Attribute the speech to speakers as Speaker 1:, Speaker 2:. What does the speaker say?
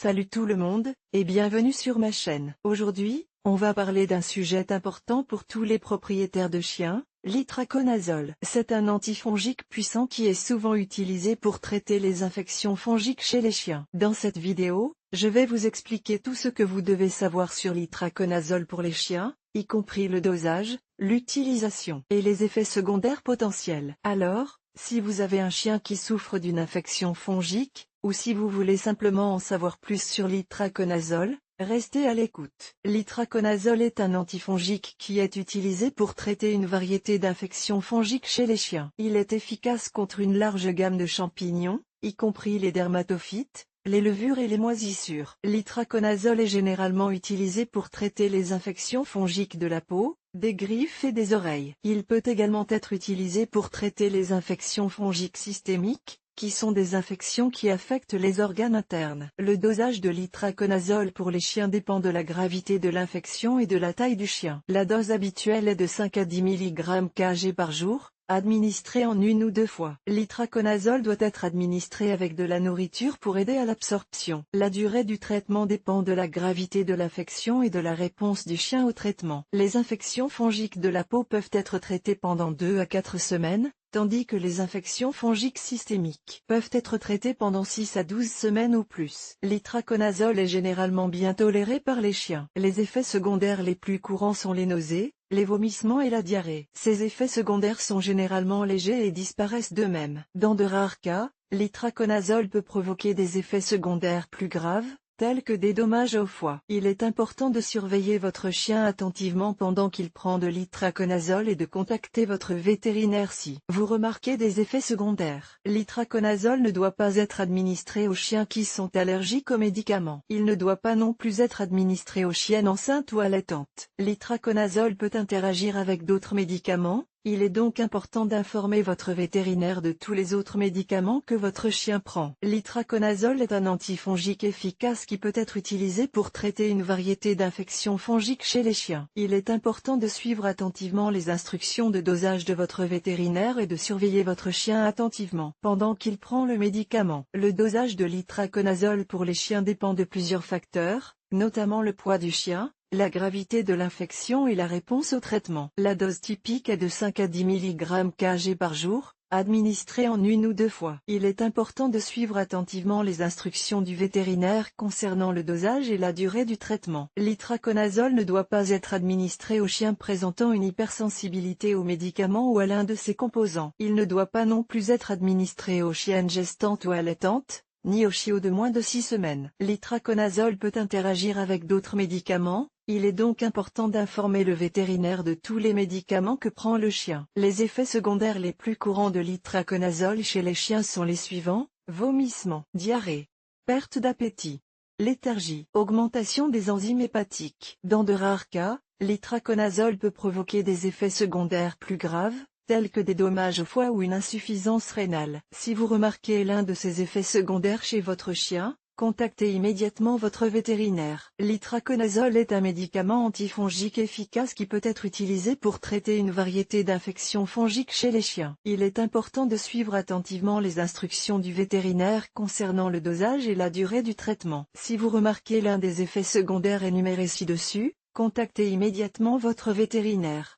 Speaker 1: Salut tout le monde, et bienvenue sur ma chaîne. Aujourd'hui, on va parler d'un sujet important pour tous les propriétaires de chiens, l'itraconazole. C'est un antifongique puissant qui est souvent utilisé pour traiter les infections fongiques chez les chiens. Dans cette vidéo, je vais vous expliquer tout ce que vous devez savoir sur l'itraconazole pour les chiens, y compris le dosage, l'utilisation et les effets secondaires potentiels. Alors, si vous avez un chien qui souffre d'une infection fongique, ou si vous voulez simplement en savoir plus sur l'itraconazole, restez à l'écoute. L'itraconazole est un antifongique qui est utilisé pour traiter une variété d'infections fongiques chez les chiens. Il est efficace contre une large gamme de champignons, y compris les dermatophytes, les levures et les moisissures. L'itraconazole est généralement utilisé pour traiter les infections fongiques de la peau, des griffes et des oreilles. Il peut également être utilisé pour traiter les infections fongiques systémiques, qui sont des infections qui affectent les organes internes. Le dosage de l'itraconazole pour les chiens dépend de la gravité de l'infection et de la taille du chien. La dose habituelle est de 5 à 10 mg kg par jour, administré en 1 ou 2 fois. L'itraconazole doit être administré avec de la nourriture pour aider à l'absorption. La durée du traitement dépend de la gravité de l'infection et de la réponse du chien au traitement. Les infections fongiques de la peau peuvent être traitées pendant 2 à 4 semaines, tandis que les infections fongiques systémiques peuvent être traitées pendant 6 à 12 semaines ou plus. L'itraconazole est généralement bien toléré par les chiens. Les effets secondaires les plus courants sont les nausées, les vomissements et la diarrhée. Ces effets secondaires sont généralement légers et disparaissent d'eux-mêmes. Dans de rares cas, l'itraconazole peut provoquer des effets secondaires plus graves, tels que des dommages au foie. Il est important de surveiller votre chien attentivement pendant qu'il prend de l'itraconazole et de contacter votre vétérinaire si vous remarquez des effets secondaires. L'itraconazole ne doit pas être administré aux chiens qui sont allergiques aux médicaments. Il ne doit pas non plus être administré aux chiennes enceintes ou allaitantes. L'itraconazole peut interagir avec d'autres médicaments. Il est donc important d'informer votre vétérinaire de tous les autres médicaments que votre chien prend. L'itraconazole est un antifongique efficace qui peut être utilisé pour traiter une variété d'infections fongiques chez les chiens. Il est important de suivre attentivement les instructions de dosage de votre vétérinaire et de surveiller votre chien attentivement pendant qu'il prend le médicament. Le dosage de l'itraconazole pour les chiens dépend de plusieurs facteurs, notamment le poids du chien, la gravité de l'infection et la réponse au traitement. La dose typique est de 5 à 10 mg kg par jour, administrée en 1 ou 2 fois. Il est important de suivre attentivement les instructions du vétérinaire concernant le dosage et la durée du traitement. L'itraconazole ne doit pas être administré aux chiens présentant une hypersensibilité aux médicaments ou à l'un de ses composants. Il ne doit pas non plus être administré aux chiennes gestantes ou allaitantes, ni aux chiots de moins de 6 semaines. L'itraconazole peut interagir avec d'autres médicaments. Il est donc important d'informer le vétérinaire de tous les médicaments que prend le chien. Les effets secondaires les plus courants de l'itraconazole chez les chiens sont les suivants: vomissements, diarrhée, perte d'appétit, léthargie, augmentation des enzymes hépatiques. Dans de rares cas, l'itraconazole peut provoquer des effets secondaires plus graves, tels que des dommages au foie ou une insuffisance rénale. Si vous remarquez l'un de ces effets secondaires chez votre chien, contactez immédiatement votre vétérinaire. L'itraconazole est un médicament antifongique efficace qui peut être utilisé pour traiter une variété d'infections fongiques chez les chiens. Il est important de suivre attentivement les instructions du vétérinaire concernant le dosage et la durée du traitement. Si vous remarquez l'un des effets secondaires énumérés ci-dessus, contactez immédiatement votre vétérinaire.